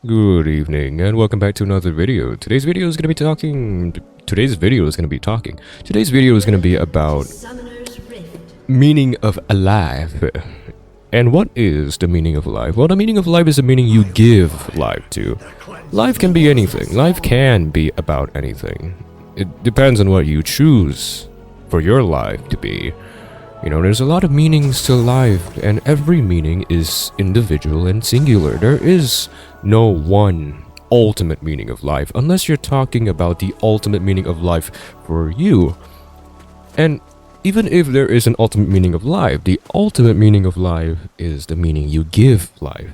Good evening and welcome back to another video. Today's video is going to be about meaning of life. And what is the meaning of life? Well, the meaning of life is the meaning you give life to. Life can be anything. Life can be about anything. It depends on what you choose for your life to be. You know, there's a lot of meanings to life, and every meaning is individual and singular. There is no one ultimate meaning of life, unless you're talking about the ultimate meaning of life for you. And even if there is an ultimate meaning of life, the ultimate meaning of life is the meaning you give life.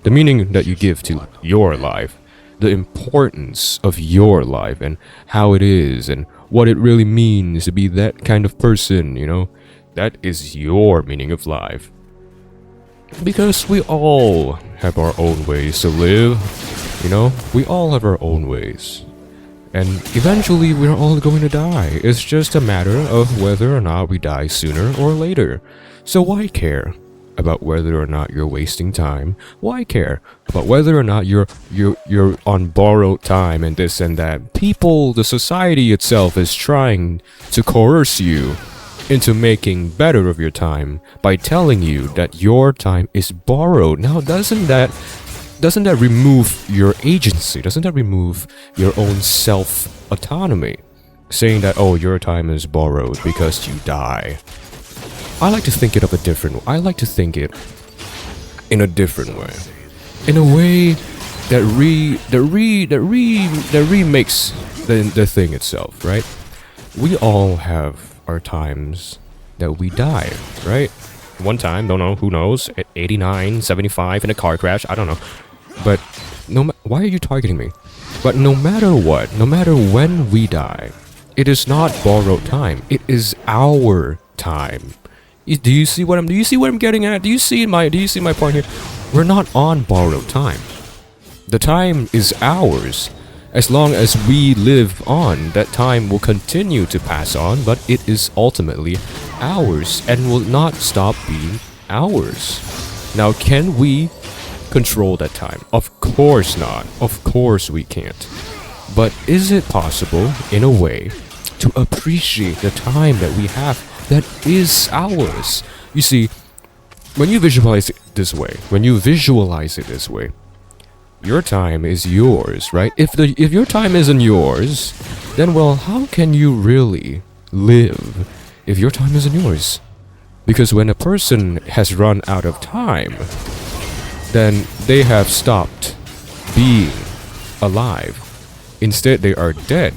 The meaning that you give to your life. The importance of your life and how it is and what it really means to be that kind of person, you know? That is your meaning of life. Because we all have our own ways to live, you know? We all have our own ways. And eventually we're all going to die. It's just a matter of whether or not we die sooner or later. So why care about whether or not you're wasting time? Why care about whether or not you're on borrowed time and this and that? People, the society itself is trying to coerce you into making better of your time by telling you that your time is borrowed. Now, doesn't that remove your agency? Doesn't that remove your own self-autonomy? Saying that, oh, your time is borrowed because you die. I like to think it of a different way. I like to think it in a different way. In a way that remakes the thing itself, right? We all have our times that we die, right? One time, don't know, who knows, at 89, 75 in a car crash, I don't know. But why are you targeting me? But no matter what, no matter when we die, it is not borrowed time. It is our time. Do you see what I'm getting at? Do you see my point here? We're not on borrowed time. The time is ours. As long as we live on, that time will continue to pass on, but it is ultimately ours and will not stop being ours. Now, can we control that time? Of course not. Of course we can't. But is it possible, in a way, to appreciate the time that we have that is ours? You see, when you visualize it this way, your time is yours, right? If your time isn't yours, then well, how can you really live if your time isn't yours? Because when a person has run out of time, then they have stopped being alive. Instead, they are dead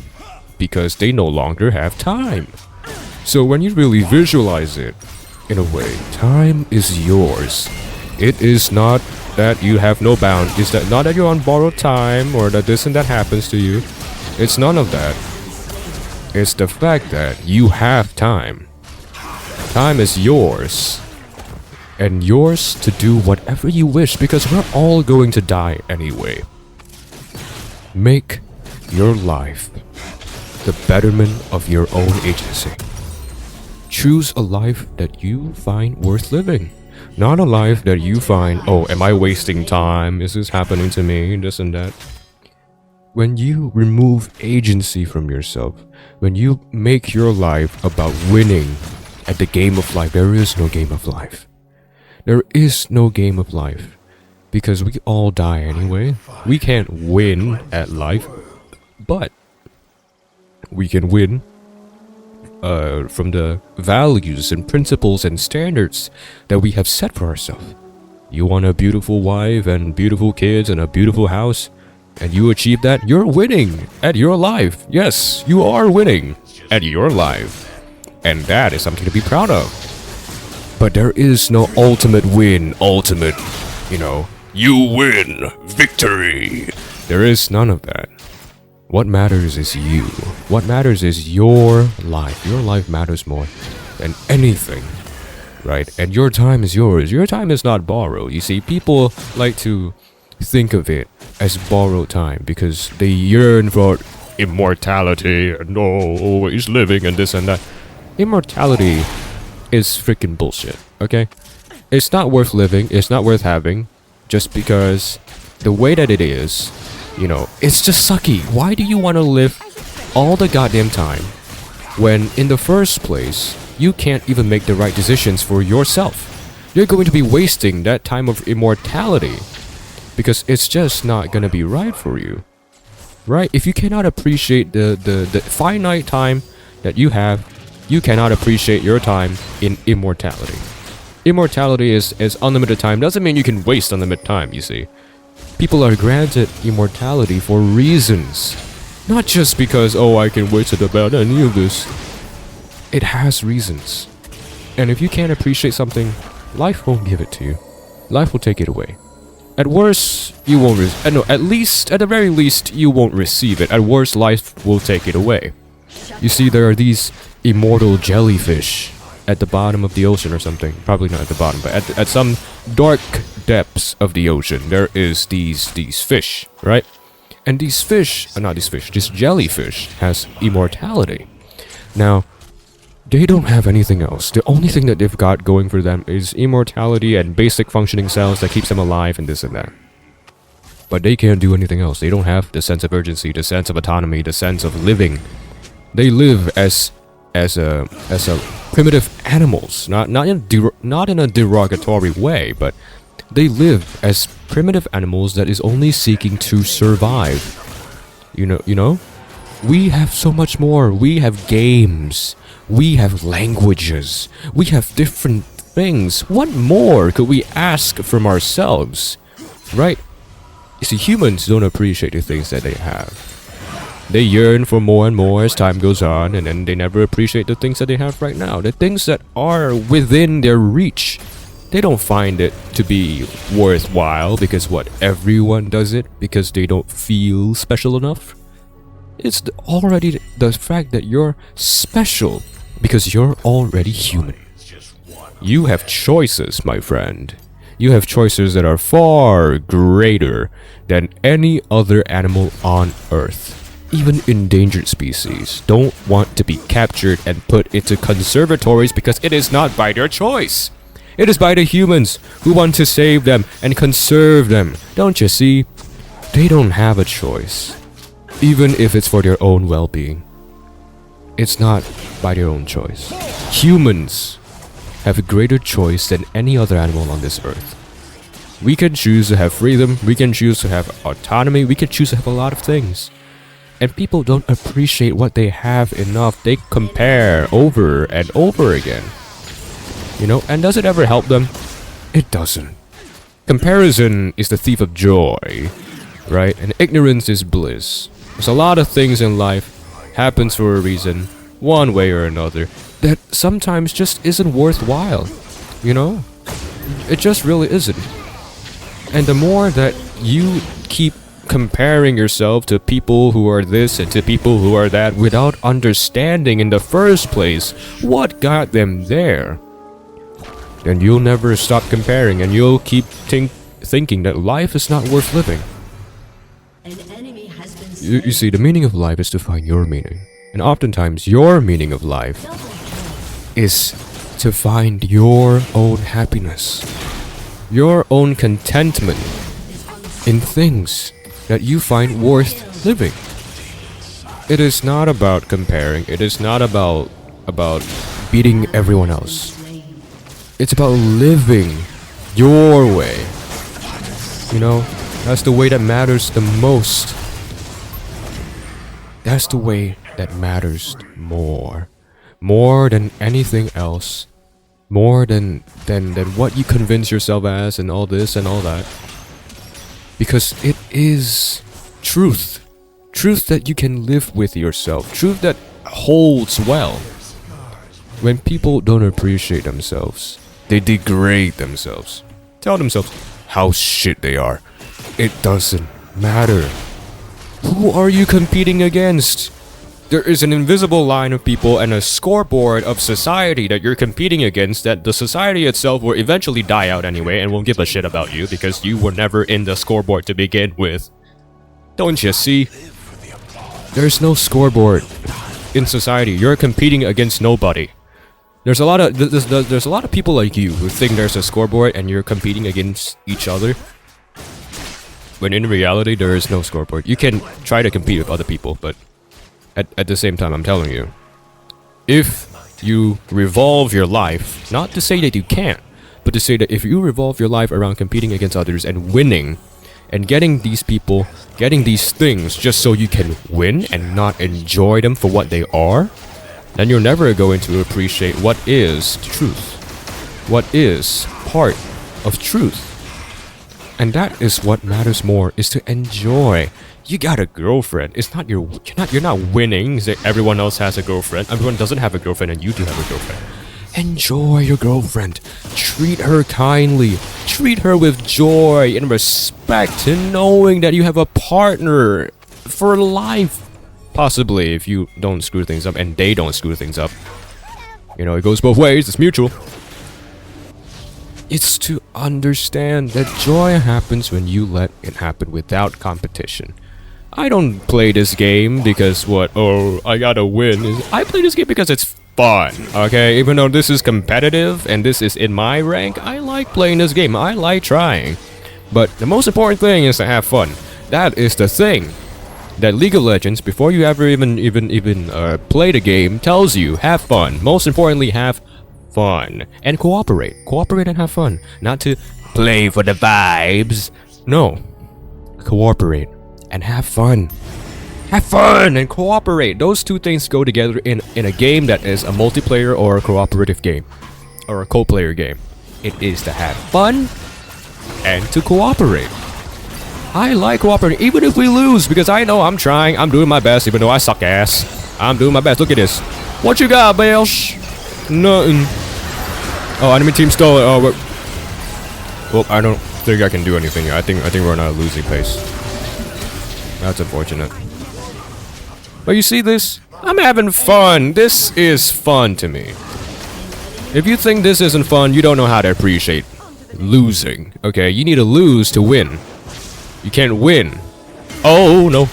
because they no longer have time. So when you really visualize it, in a way, time is yours. It is not that you have no bound. Is that not that you're on borrowed time or that this and that happens to you? It's none of that. It's the fact that you have time. Time is yours. And yours to do whatever you wish because we're all going to die anyway. Make your life the betterment of your own agency. Choose a life that you find worth living. Not a life that you find, oh, am I wasting time? Is this happening to me? This and that. When you remove agency from yourself, when you make your life about winning at the game of life, there is no game of life. There is no game of life. Because we all die anyway. We can't win at life. But we can win from the values and principles and standards that we have set for ourselves. You want a beautiful wife and beautiful kids and a beautiful house, and you achieve that, you're winning at your life. Yes, you are winning at your life. And that is something to be proud of. But there is no ultimate win, you win, victory. There is none of that. What matters is you. What matters is your life. Your life matters more than anything, right? And your time is yours. Your time is not borrowed. You see, people like to think of it as borrowed time because they yearn for immortality and always living and this and that. Immortality is freaking bullshit, okay? It's not worth living. It's not worth having just because the way that it is, it's just sucky. Why do you want to live all the goddamn time when in the first place you can't even make the right decisions for yourself? You're going to be wasting that time of immortality because it's just not gonna be right for you, right? If you cannot appreciate the finite time that you have, you cannot appreciate your time in immortality. Immortality is unlimited time. Doesn't mean you can waste unlimited time, you see. People are granted immortality for reasons, not just because, oh, I can waste it about any of this. It has reasons. And if you can't appreciate something, life won't give it to you. Life will take it away. At worst, you won't at least, at the very least, you won't receive it. At worst, life will take it away. You see, there are these immortal jellyfish at the bottom of the ocean or something. Probably not at the bottom, but at some dark depths of the ocean, there is these fish, right? And these fish, this jellyfish has immortality. Now, they don't have anything else. The only thing that they've got going for them is immortality and basic functioning cells that keeps them alive and this and that. But they can't do anything else. They don't have the sense of urgency, the sense of autonomy, the sense of living. They live as primitive animals, not in a derogatory way, but they live as primitive animals that is only seeking to survive. You know? We have so much more. We have games. We have languages. We have different things. What more could we ask from ourselves? Right? You see, humans don't appreciate the things that they have. They yearn for more and more as time goes on, and then they never appreciate the things that they have right now. The things that are within their reach. They don't find it to be worthwhile because everyone does it because they don't feel special enough. It's already the fact that you're special because you're already human. You have choices, my friend. You have choices that are far greater than any other animal on Earth. Even endangered species don't want to be captured and put into conservatories because it is not by their choice. It is by the humans who want to save them and conserve them. Don't you see? They don't have a choice. Even if it's for their own well-being. It's not by their own choice. Humans have a greater choice than any other animal on this earth. We can choose to have freedom, we can choose to have autonomy, we can choose to have a lot of things. And people don't appreciate what they have enough. They compare over and over again. And does it ever help them? It doesn't. Comparison is the thief of joy, right? And ignorance is bliss. There's a lot of things in life happens for a reason, one way or another, that sometimes just isn't worthwhile. It just really isn't. And the more that you keep comparing yourself to people who are this and to people who are that without understanding in the first place what got them there, then you'll never stop comparing and you'll keep thinking that life is not worth living. You see, the meaning of life is to find your meaning. And oftentimes, your meaning of life is to find your own happiness, your own contentment in things that you find worth living. It is not about comparing. It is not about beating everyone else. It's about living your way. That's the way that matters the most. That's the way that matters more. More than anything else. More than what you convince yourself as and all this and all that. Because it is truth. Truth that you can live with yourself. Truth that holds well. When people don't appreciate themselves, they degrade themselves. Tell themselves how shit they are. It doesn't matter. Who are you competing against? There is an invisible line of people and a scoreboard of society that you're competing against that the society itself will eventually die out anyway and won't give a shit about you because you were never in the scoreboard to begin with. Don't you see? There's no scoreboard in society. You're competing against nobody. There's a lot of people like you who think there's a scoreboard and you're competing against each other. when in reality there is no scoreboard. You can try to compete with other people, but at the same time, I'm telling you, if you revolve your life, not to say that you can't, but to say that if you revolve your life around competing against others and winning, and getting these people, getting these things just so you can win and not enjoy them for what they are, then you're never going to appreciate what is truth. What is part of truth. And that is what matters more, is to enjoy. You got a girlfriend. It's not you're not winning. Say everyone else has a girlfriend. Everyone doesn't have a girlfriend and you do have a girlfriend. Enjoy your girlfriend. Treat her kindly. Treat her with joy and respect, and knowing that you have a partner for life. Possibly, if you don't screw things up and they don't screw things up. You know, it goes both ways. It's mutual. It's to understand that joy happens when you let it happen without competition. I don't play this game because I gotta win. I play this game because it's fun, okay? Even though this is competitive and this is in my rank, I like playing this game. I like trying. But the most important thing is to have fun. That is the thing that League of Legends, before you ever even play the game, tells you. Have fun. Most importantly, have fun. And cooperate. Cooperate and have fun. Not to play for the vibes. No. Cooperate and have fun. Have fun and cooperate. Those two things go together in a game that is a multiplayer or a cooperative game. Or a co-player game. It is to have fun and to cooperate. I like cooperating, even if we lose, because I know I'm trying. I'm doing my best, even though I suck ass. I'm doing my best. Look at this. What you got, Belsh? Nothing. Oh, enemy team stole it. Oh, well, I don't think I can do anything here. I think we're on a losing pace. That's unfortunate. But you see this? I'm having fun. This is fun to me. If you think this isn't fun, you don't know how to appreciate losing. Okay, you need to lose to win. You can't win. Oh, no.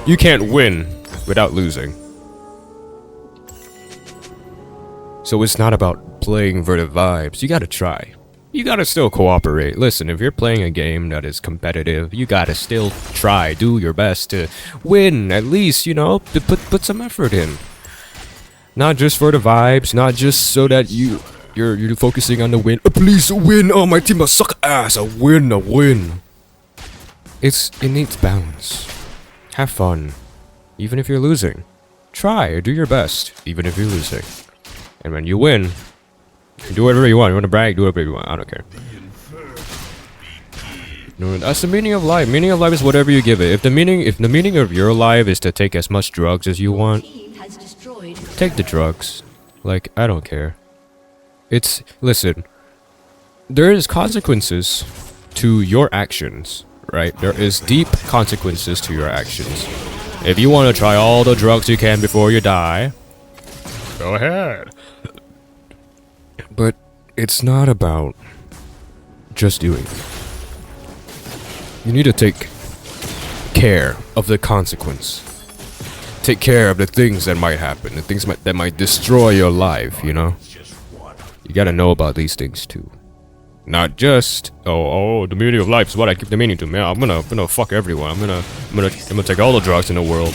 You can't win without losing. So it's not about playing for the vibes. You gotta try. You gotta still cooperate. Listen, if you're playing a game that is competitive, you gotta still try. Do your best to win. At least, you know, to put some effort in. Not just for the vibes. Not just so that you're focusing on the win. Please win. Oh, my team must suck ass. A win. It needs balance. Have fun. Even if you're losing. Try. Do your best. Even if you're losing. And when you win, do whatever you want. You want to brag, do whatever you want. I don't care. No, that's the meaning of life. Meaning of life is whatever you give it. If the meaning of your life is to take as much drugs as you want, take the drugs. Like, I don't care. Listen. There is consequences to your actions, right? There is deep consequences to your actions. If you want to try all the drugs you can before you die, go ahead. But it's not about just doing it. You need to take care of the consequence. Take care of the things that might happen, the things that might destroy your life, you know? You gotta know about these things too. Not just, the meaning of life is what I give the meaning to. Man, I'm gonna fuck everyone. I'm gonna take all the drugs in the world.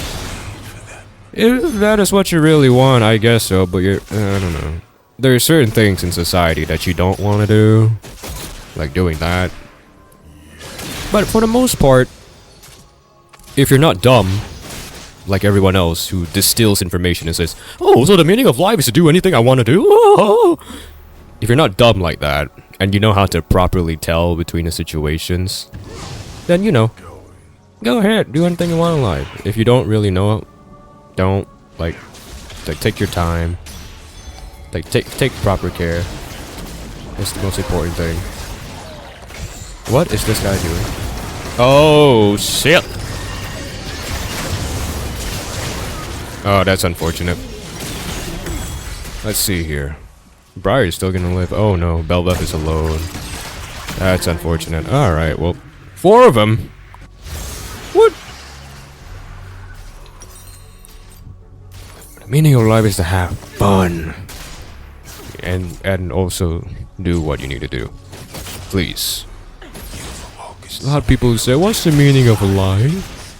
If that is what you really want, I guess so, but I don't know. There are certain things in society that you don't want to do, like doing that. But for the most part, if you're not dumb, like everyone else who distills information and says, oh, so the meaning of life is to do anything I want to do? Oh. If you're not dumb like that, and you know how to properly tell between the situations, then, you know, go ahead, do anything you want in life. If you don't really know, don't, like take your time. Like, take proper care. That's the most important thing. What is this guy doing? Oh, shit! Oh, that's unfortunate. Let's see here. Briar's still gonna live. Oh no, Belveth is alone. That's unfortunate. Alright, well, 4 of them? What? The meaning of life is to have fun. And also do what you need to do. Please. There's a lot of people who say, "What's the meaning of life?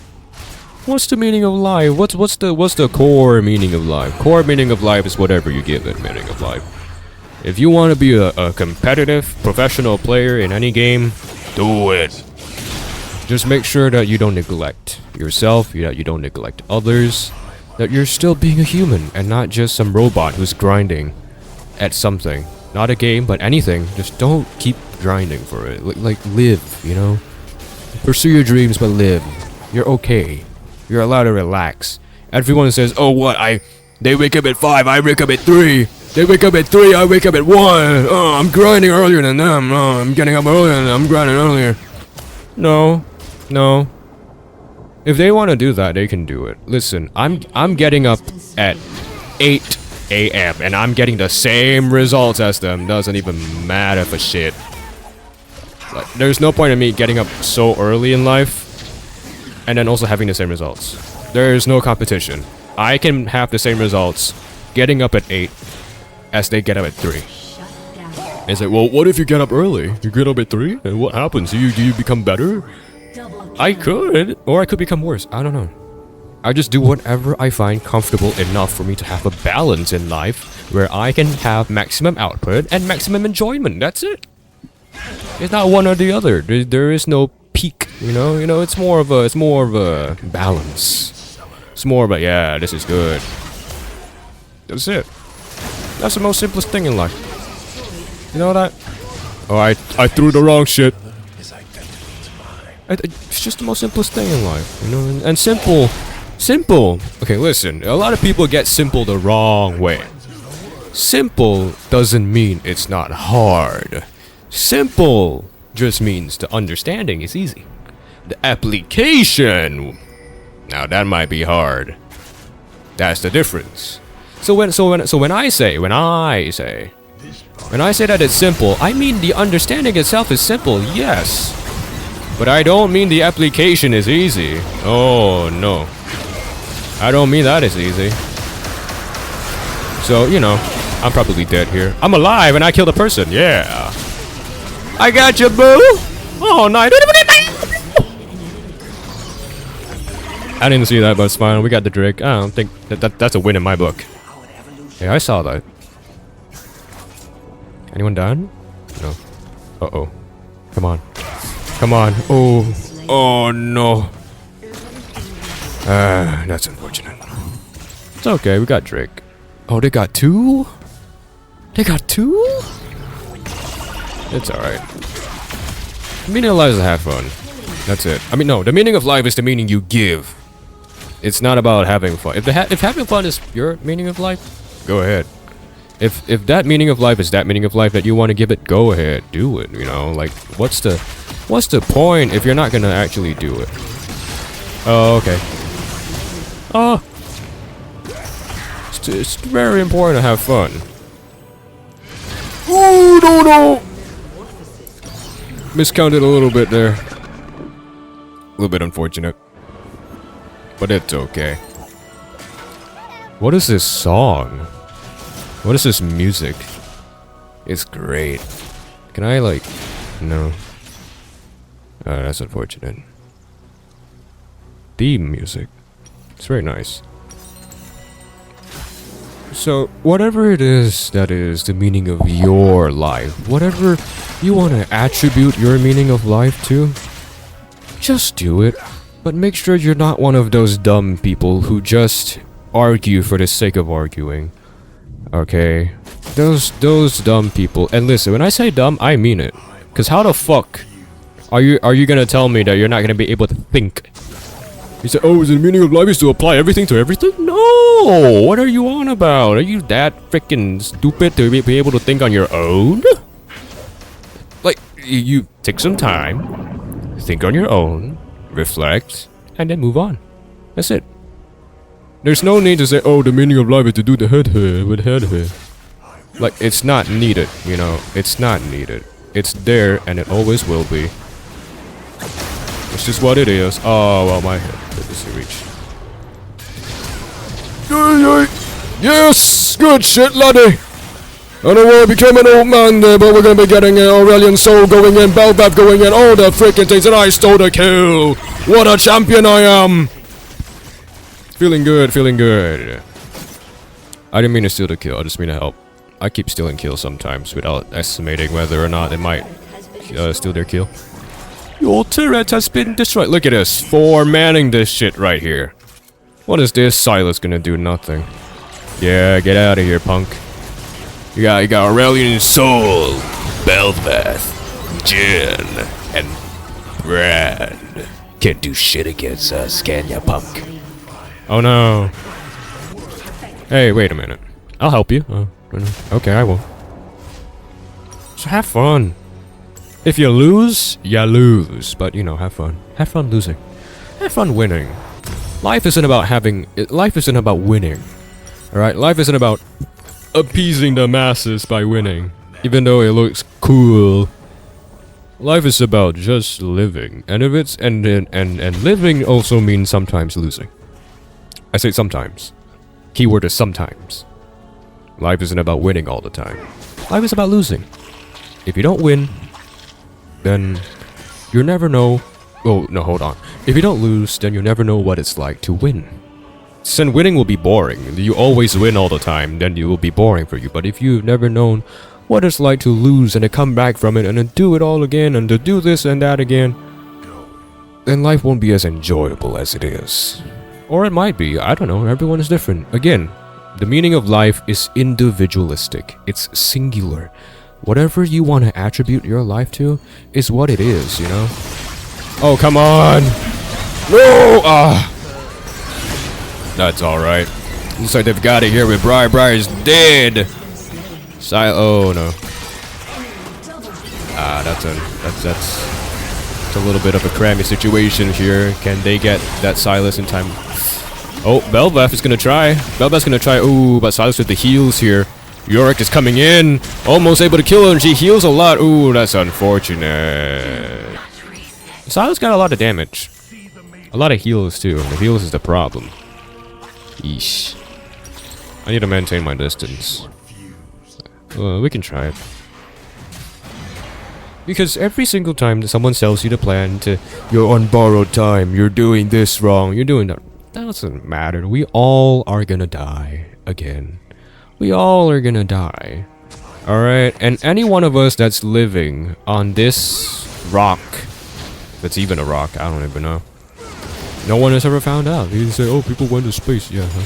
What's the meaning of life? What's the core meaning of life? Core meaning of life is whatever you give it meaning of life. If you want to be a competitive professional player in any game, do it. Just make sure that you don't neglect yourself, that you don't neglect others, that you're still being a human and not just some robot who's grinding at something. Not a game, but anything. Just don't keep grinding for it. Like live, you know? Pursue your dreams, but live. You're okay. You're allowed to relax. Everyone says, "Oh, what? They wake up at 5, I wake up at 3. They wake up at 3, I wake up at 1. Oh, I'm grinding earlier than them. Oh, I'm getting up earlier than them. I'm grinding earlier." No. No. If they want to do that, they can do it. Listen, I'm getting up at 8 a.m. and I'm getting the same results as them. Doesn't even matter for shit. Like, there's no point in me getting up so early in life and then also having the same results. There's no competition. I can have the same results getting up at 8 as they get up at 3. It's like, well, what if you get up early? You get up at 3? And what happens? Do you become better? I could. Or I could become worse. I don't know. I just do whatever I find comfortable enough for me to have a balance in life where I can have maximum output and maximum enjoyment. That's it. It's not one or the other. There is no peak, you know? You know, it's more of a balance. It's more of a, yeah, this is good. That's it. That's the most simplest thing in life. You know that? Oh, I threw the wrong shit. It's just the most simplest thing in life, you know? And simple. Okay, listen. A lot of people get simple the wrong way. Simple doesn't mean it's not hard. Simple just means the understanding is easy. The application, now that might be hard. That's the difference. So when I say that it's simple, I mean the understanding itself is simple, yes. But I don't mean the application is easy. Oh no. I don't mean that is easy. So, you know, I'm probably dead here. I'm alive and I killed a person, yeah. I got you, boo! Oh, nice. I didn't see that, but it's fine. We got the Drake. I don't think that's a win in my book. Yeah, I saw that. Anyone done? No. Uh-oh. Come on. Come on. Oh. Oh, no. That's unfortunate. It's okay. We got Drake. Oh, they got 2? They got 2? It's alright. The meaning of life is to have fun. That's it. I mean, no. The meaning of life is the meaning you give. It's not about having fun. If having fun is your meaning of life, go ahead. If that meaning of life is that meaning of life that you want to give it, go ahead. Do it, you know? Like, what's the point if you're not gonna actually do it? Oh, okay. Oh. It's very important to have fun. Oh, no. Miscounted a little bit there. A little bit unfortunate. But it's okay. What is this song? What is this music? It's great. Can I, like... No. Oh, that's unfortunate. Theme music. It's very nice. So, whatever it is that is the meaning of your life, whatever you want to attribute your meaning of life to, just do it. But make sure you're not one of those dumb people who just argue for the sake of arguing. Okay? Those dumb people. And listen, when I say dumb, I mean it. Cause how the fuck are you gonna tell me that you're not gonna be able to think? You say, oh, is the meaning of life is to apply everything to everything? No! What are you on about? Are you that freaking stupid to be able to think on your own? Like, you take some time, think on your own, reflect, and then move on. That's it. There's no need to say, oh, the meaning of life is to do the head here with head here. Like, it's not needed, you know? It's not needed. It's there, and it always will be. It's just what it is. Oh, well, my head. Good to see reach. Yes! Good shit, laddie! And the world became an old man there, but we're gonna be getting an Aurelian Soul going in, Belvav going in, all the freaking things, and I stole the kill! What a champion I am! Feeling good, feeling good. I didn't mean to steal the kill, I just mean to help. I keep stealing kills sometimes without estimating whether or not it might steal their kill. Your turret has been destroyed. Look at this, 4-manning this shit right here. What is this? Silas gonna do nothing. Yeah, get out of here, punk. You got Aurelian Soul, Belvath, Jin, and Brad. Can't do shit against us, can ya, punk? Oh no. Hey, wait a minute. I'll help you. Okay, I will. So have fun. If you lose, you lose. But, you know, have fun. Have fun losing. Have fun winning. Life isn't about life isn't about winning. Alright? Life isn't about appeasing the masses by winning. Even though it looks cool. Life is about just living. And if it's and living also means sometimes losing. I say sometimes. Keyword is sometimes. Life isn't about winning all the time. Life is about losing. If you don't win, then you never know. Oh, no, hold on. If you don't lose, then you never know what it's like to win. Since winning will be boring. You always win all the time, then it will be boring for you. But if you've never known what it's like to lose and to come back from it and to do it all again and to do this and that again, then life won't be as enjoyable as it is. Or it might be. I don't know. Everyone is different. Again, the meaning of life is individualistic. It's singular. Whatever you want to attribute your life to is what it is, you know? Oh, come on! No! Ah! That's alright. Looks like they've got it here with Briar. Briar's dead! Oh, no. Ah, that's a little bit of a crammy situation here. Can they get that Silas in time? Oh, Belvath is gonna try. Belvath's gonna try. Ooh, but Silas with the heals here. Yorick is coming in. Almost able to kill her, and she heals a lot. Ooh, that's unfortunate. Silas got a lot of damage. A lot of heals, too. The heals is the problem. Yeesh. I need to maintain my distance. We can try it. Because every single time that someone sells you the plan to, you're on borrowed time, you're doing this wrong, you're doing that. That doesn't matter. We all are gonna die again. We all are gonna die. Alright? And any one of us that's living on this rock, if it's even a rock, I don't even know. No one has ever found out. You can say, oh, people went to space. Yeah, huh?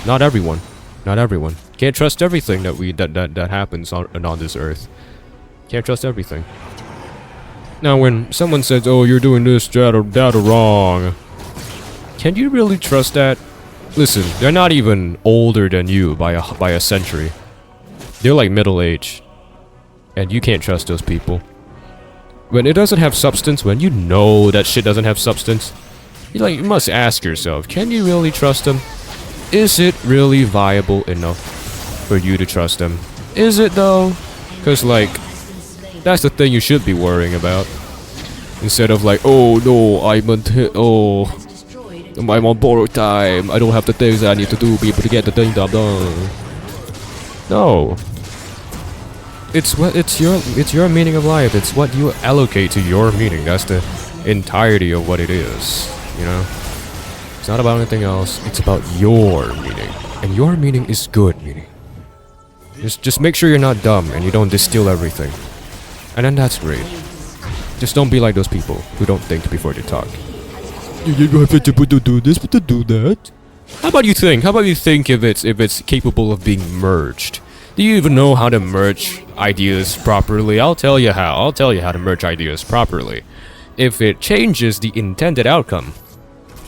Not everyone. Not everyone. Can't trust everything that happens on this earth. Can't trust everything. Now, when someone says, oh, you're doing this, that, or wrong, can you really trust that? Listen, they're not even older than you by a century. They're like middle-aged. And you can't trust those people. When it doesn't have substance, when you know that shit doesn't have substance, you must ask yourself, can you really trust them? Is it really viable enough for you to trust them? Is it though? Because like, that's the thing you should be worrying about. Instead of like, oh no, I'm on borrowed time. I don't have the things I need to do be able to get the thing done. No. It's your meaning of life. It's what you allocate to your meaning. That's the entirety of what it is. You know? It's not about anything else. It's about your meaning. And your meaning is good meaning. Just make sure you're not dumb and you don't distill everything. And then that's great. Just don't be like those people who don't think before they talk. You have to do this, but to do that. How about you think? How about you think if it's capable of being merged? Do you even know how to merge ideas properly? I'll tell you how. I'll tell you how to merge ideas properly. If it changes the intended outcome,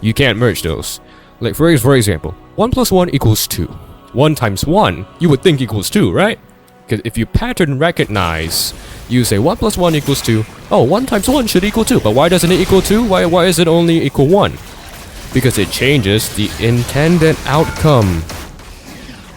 you can't merge those. Like for example, 1 + 1 = 2. 1 times 1, you would think equals 2, right? Because if you pattern recognize, you say 1 + 1 = 2. Oh, 1 times 1 should equal 2. But why doesn't it equal 2? Why is it only equal 1? Because it changes the intended outcome.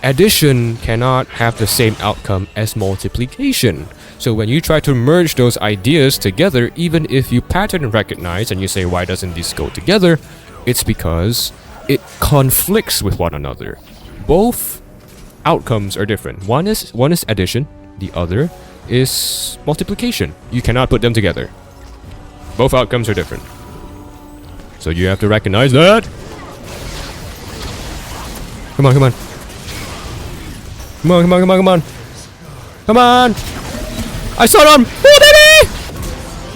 Addition cannot have the same outcome as multiplication. So when you try to merge those ideas together, even if you pattern recognize and you say, why doesn't this go together? It's because it conflicts with one another. Both outcomes are different. One is addition, the other is multiplication. You cannot put them together. Both outcomes are different. So you have to recognize that. Come on, come on. Come on, come on, come on, come on. Come on! I saw him! Oh, baby!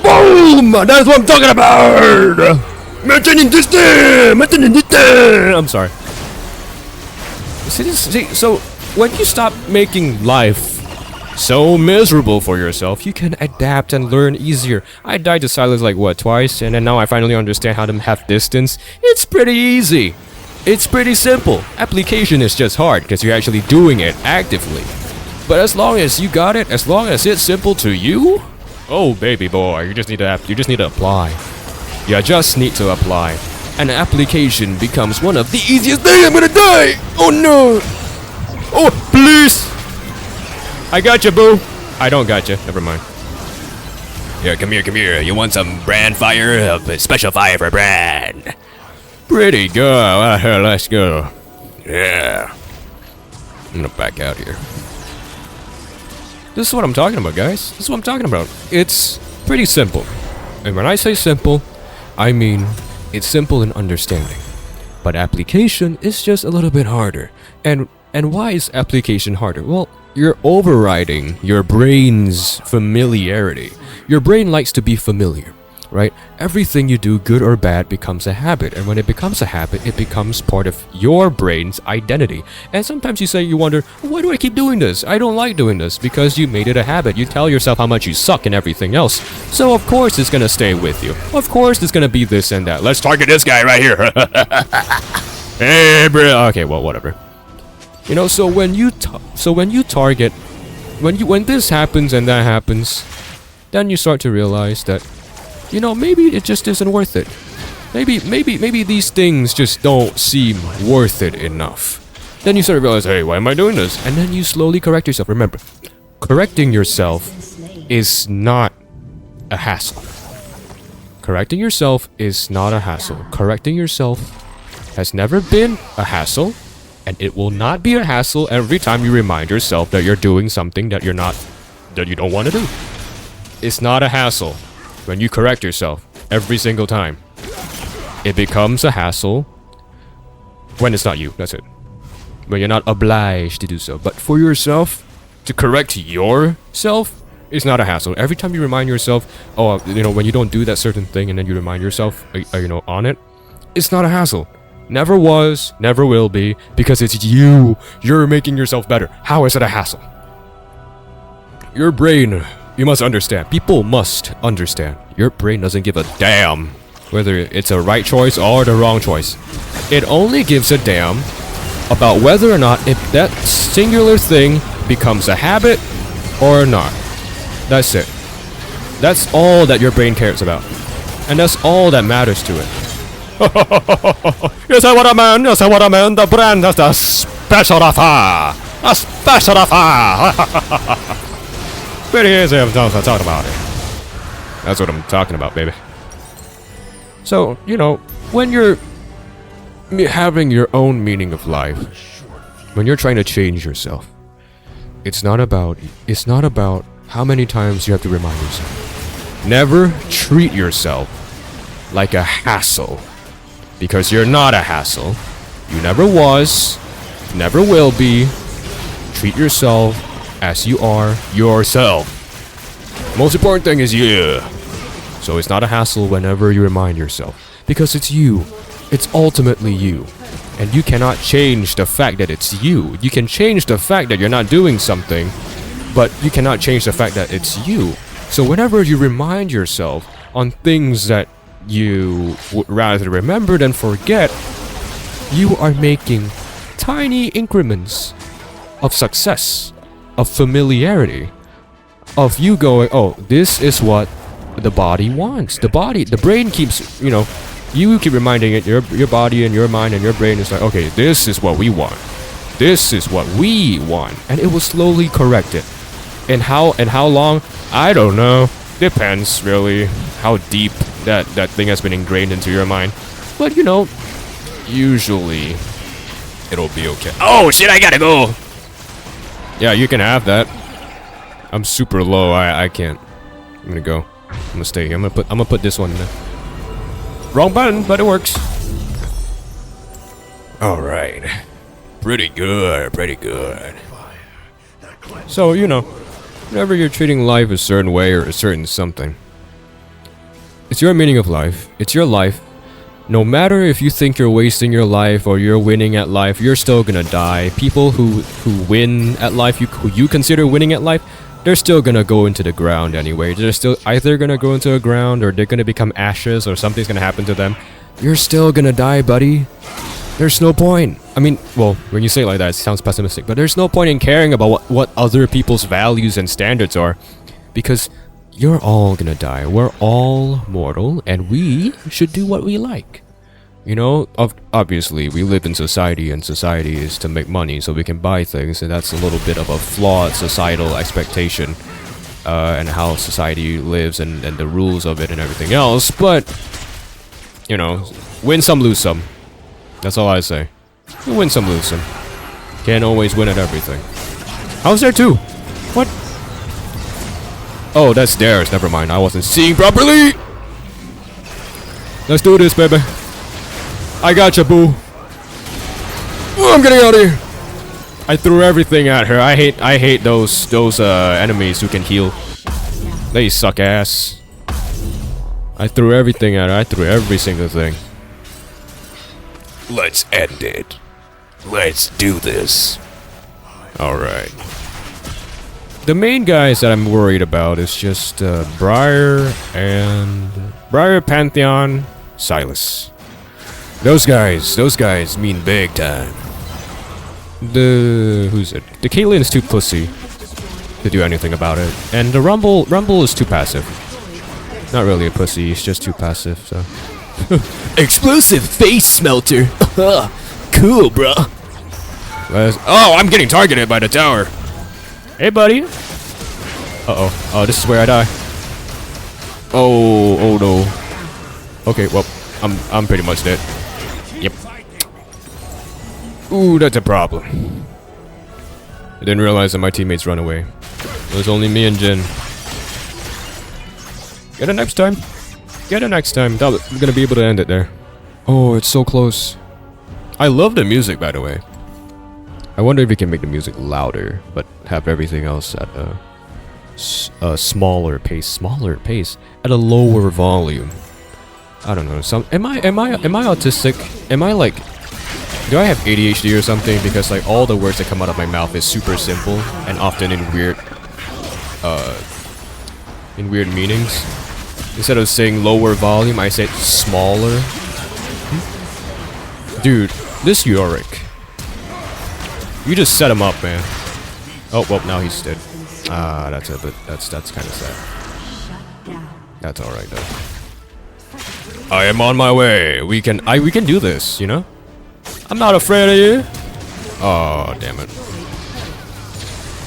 Boom! That's what I'm talking about! Mentioning this thing! Mentioning this thing! I'm sorry. See, so when you stop making life so miserable for yourself, you can adapt and learn easier. I died to silence like what, twice? And then now I finally understand how to have distance. It's pretty easy. It's pretty simple. Application is just hard because you're actually doing it actively. But as long as you got it, as long as it's simple to you, oh baby boy, you just need to apply. You just need to apply. And application becomes one of the easiest things. I'm gonna die! Oh no! Oh, please! I got you, boo! I don't got you. Never mind. Here, come here, come here. You want some brand fire? Special fire for brand. Pretty good. Let's go. Yeah. I'm gonna back out here. This is what I'm talking about, guys. This is what I'm talking about. It's pretty simple. And when I say simple, I mean it's simple in understanding. But application is just a little bit harder. And why is application harder? Well, you're overriding your brain's familiarity. Your brain likes to be familiar, right? Everything you do, good or bad, becomes a habit. And when it becomes a habit, it becomes part of your brain's identity. And sometimes you wonder, why do I keep doing this? I don't like doing this. Because you made it a habit. You tell yourself how much you suck and everything else. So of course it's gonna stay with you. Of course it's gonna be this and that. Let's target this guy right here. Hey, bro. Okay, well, whatever. You know, so when you target, when this happens and that happens, then you start to realize that, you know, maybe it just isn't worth it. Maybe these things just don't seem worth it enough. Then you start to realize, hey, why am I doing this? And then you slowly correct yourself. Remember, correcting yourself is not a hassle. Correcting yourself is not a hassle. Correcting yourself has never been a hassle. And it will not be a hassle every time you remind yourself that you're doing something that you don't want to do. It's not a hassle when you correct yourself every single time. It becomes a hassle when it's not you, that's it. When you're not obliged to do so. But for yourself, to correct yourself, it's not a hassle. Every time you remind yourself, oh, you know, when you don't do that certain thing and then you remind yourself, you know, on it, it's not a hassle. Never was, never will be, because it's you. You're making yourself better. How is it a hassle? Your brain, you must understand. People must understand. Your brain doesn't give a damn whether it's a right choice or the wrong choice. It only gives a damn about whether or not if that singular thing becomes a habit or not. That's it. That's all that your brain cares about. And that's all that matters to it. Yes, what I meant. Yes, what I meant. The brand has the special offer. A special offer. Pretty easy to talk about it. That's what I'm talking about, baby. So, you know, when you're having your own meaning of life, when you're trying to change yourself, it's not about how many times you have to remind yourself. Never treat yourself like a hassle. Because you're not a hassle. You never was, never will be. Treat yourself as you are yourself. Most important thing is you. So it's not a hassle whenever you remind yourself. Because it's you. It's ultimately you. And you cannot change the fact that it's you. You can change the fact that you're not doing something, but you cannot change the fact that it's you. So whenever you remind yourself on things that you would rather remember than forget, you are making tiny increments of success, of familiarity, of you going, oh, this is what the body wants. The brain keeps, you know, you keep reminding it, your body and your mind and your brain is like, okay, this is what we want. This is what we want. And it will slowly correct it. And how long? I don't know. Depends, really, how deep that thing has been ingrained into your mind. But, you know, usually it'll be okay. Oh, shit, I gotta go. Yeah, you can have that. I'm super low. I can't. I'm gonna go. I'm gonna stay here. I'm gonna put this one in there. Wrong button, but it works. All right. Pretty good. Pretty good. So, you know, whenever you're treating life a certain way or a certain something, it's your meaning of life. It's your life. No matter if you think you're wasting your life or you're winning at life, you're still gonna die. People who win at life, who you consider winning at life, they're still gonna go into the ground anyway. They're still either gonna go into the ground or they're gonna become ashes or something's gonna happen to them. You're still gonna die, buddy. There's no point. I mean, well, when you say it like that, it sounds pessimistic, but there's no point in caring about what other people's values and standards are, because you're all gonna die. We're all mortal, and we should do what we like. You know, obviously, we live in society, and society is to make money so we can buy things, and that's a little bit of a flawed societal expectation, and how society lives, and the rules of it and everything else, but, you know, win some, lose some. That's all I say. You win some, lose some. Can't always win at everything. How's there two? What? Oh, that's theirs. Never mind. I wasn't seeing properly. Let's do this, baby. I gotcha, boo. Oh, I'm getting out of here. I threw everything at her. I hate those enemies who can heal. They suck ass. I threw everything at her. I threw every single thing. Let's end it. Let's do this. Alright. The main guys that I'm worried about is just Briar, Pantheon, Silas. Those guys mean big time. Who's it? The Caitlyn's too pussy to do anything about it. And the Rumble is too passive. Not really a pussy, he's just too passive, so. Explosive face smelter. Cool, bro. Oh, I'm getting targeted by the tower. Hey, buddy. Uh-oh. Oh, this is where I die. Oh no. Okay, well, I'm pretty much dead. Yep. Ooh, that's a problem. I didn't realize that my teammates run away. It was only me and Jin. Get it next time. Get it next time. I'm gonna be able to end it there. Oh, it's so close. I love the music, by the way. I wonder if we can make the music louder, but have everything else at a smaller pace, at a lower volume. I don't know. Am I autistic? Am I like, do I have ADHD or something? Because like all the words that come out of my mouth is super simple and often in weird meanings. Instead of saying lower volume, I said smaller. Dude, this Yorick. You just set him up, man. Oh, well, now he's dead. Ah, that's it, but that's kind of sad. That's alright, though. I am on my way. We can do this, you know? I'm not afraid of you. Oh, damn it.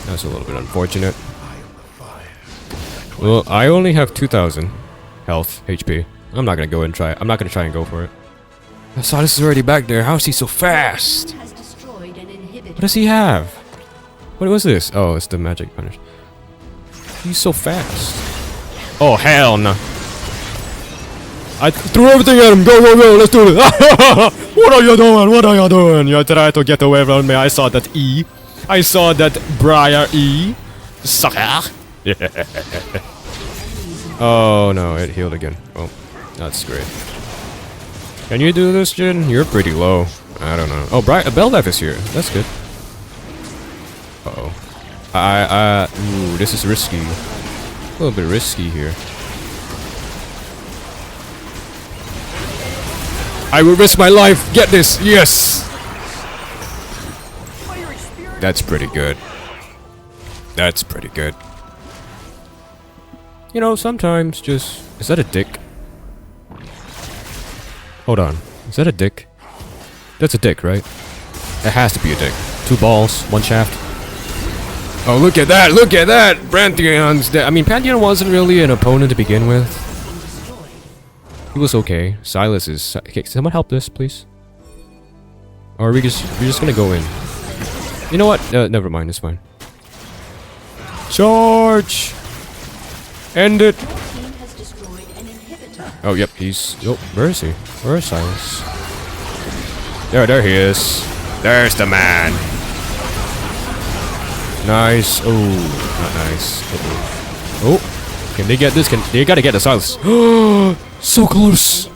That's a little bit unfortunate. Well, I only have 2,000 health, HP. I'm not gonna go and try. I'm not gonna try and go for it. I saw this is already back there. How is he so fast? What does he have? What was this? Oh, it's the magic punish. He's so fast. Oh, hell no. I threw everything at him. Go, go, go. Let's do this. What are you doing? What are you doing? You try to get away from me. I saw that E. I saw that Briar E. Sucker. Oh no, it healed again. Oh, that's great. Can you do this, Jin? You're pretty low. I don't know. Oh, Beldev is here. That's good. Uh-oh. Ooh, this is risky. A little bit risky here. I will risk my life. Get this. Yes. That's pretty good. That's pretty good. You know, sometimes just... Is that a dick? Hold on. Is that a dick? That's a dick, right? It has to be a dick. 2 balls, 1 shaft. Oh, look at that! Look at that! Pantheon's dead. I mean, Pantheon wasn't really an opponent to begin with. He was okay. Silas is... Okay, someone help this, please. Or are we're just gonna go in. You know what? Never mind, it's fine. Charge! End it! Your team has destroyed an inhibitor. Oh, yep, he's... Oh, where is he? Where is Silas? There he is. There's the man. Nice. Oh, not nice. Oh, can they get this? They gotta get the Silas. So close.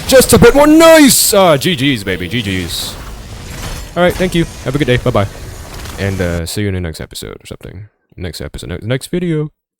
Just a bit more. Nice. GG's, baby. GG's. Alright, thank you. Have a good day. Bye-bye. And see you in the next episode or something. Next episode. Next video.